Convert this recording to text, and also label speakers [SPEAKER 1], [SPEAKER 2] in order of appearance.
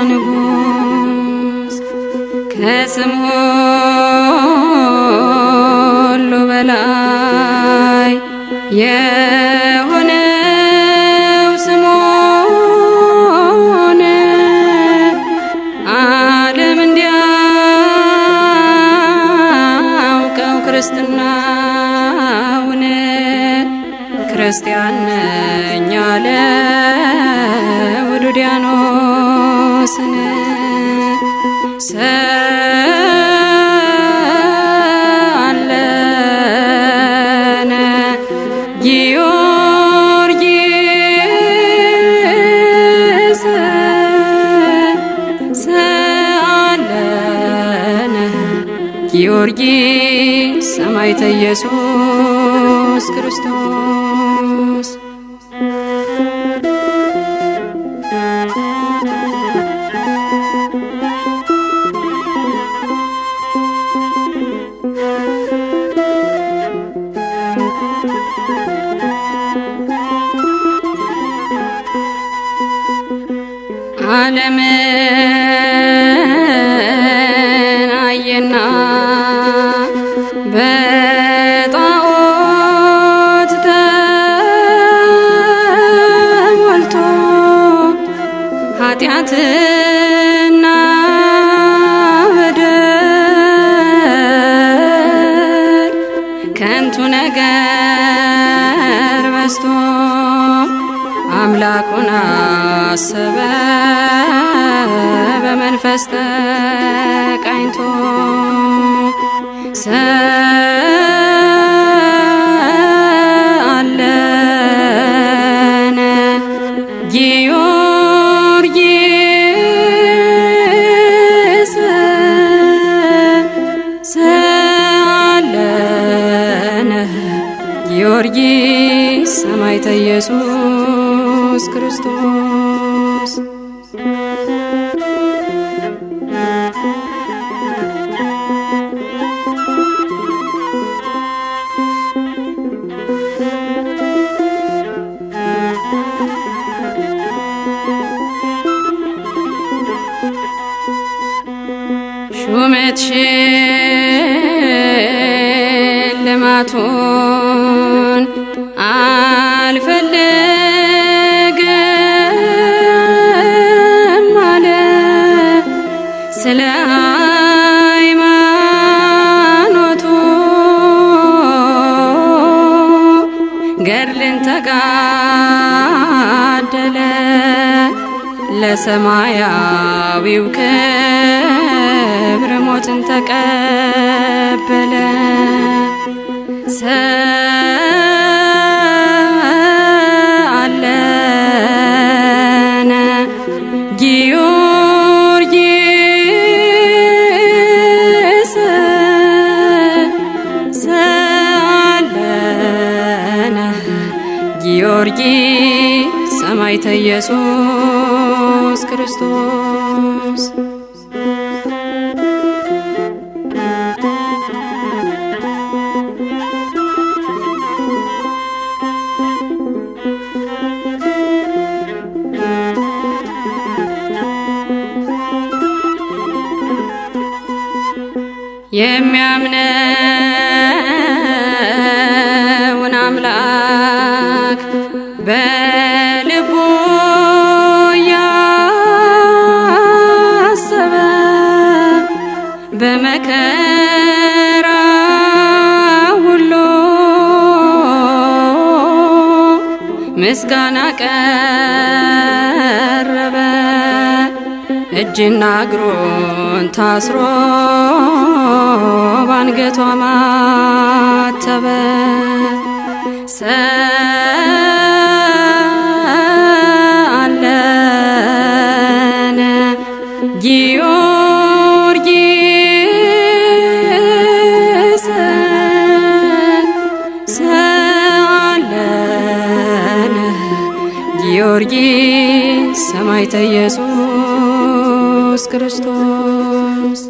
[SPEAKER 1] ንጉሥ ከስም ሁሉ በላይ የሆነው ስምዖን ዓለም እንዲያውቀው ክርስትናውን ክርስቲያን ነኝ አለ ውዱዲያኖስን ሰአለነ ጊዮርጊስ ሰአለነ ጊዮርጊስ ሰማዕተ ኢየሱስ ክርስቶስ ዓለምን አየና በጣዖት ተሞልቶ ኃጢአትና በደል ከንቱ ነገር በዝቶ አምላኩን አሰበ በመንፈስ ተቃኝቶ ሰአለነ ጊዮርጊስ ሰአለነ ጊዮርጊስ ሰማዕተ ኢየሱስ ክርስቶስ ሹመት ሽልማቱን አልፈልግም አለ ስለ ሃይማኖቱ ገድልን ተጋደለ ለሰማያዊው ክብር ሞትን ተቀበለ ሰአለነ ጊዮርጊስ ሰአለነ ጊዮርጊስ ሰማዕተ ኢየሱስ ክርስቶስ የሚያምነውን አምላክ በልቡ ያሰበ በመከራ ሁሉ ምስጋና ቀረበ እጅና እግሩን ታስሮ ባንገቷ ማተበ ሰአለነ ጊዮርጊስ ሰአለነ ጊዮርጊስ ሰማዕተ ኢየሱስ ክርስቶስ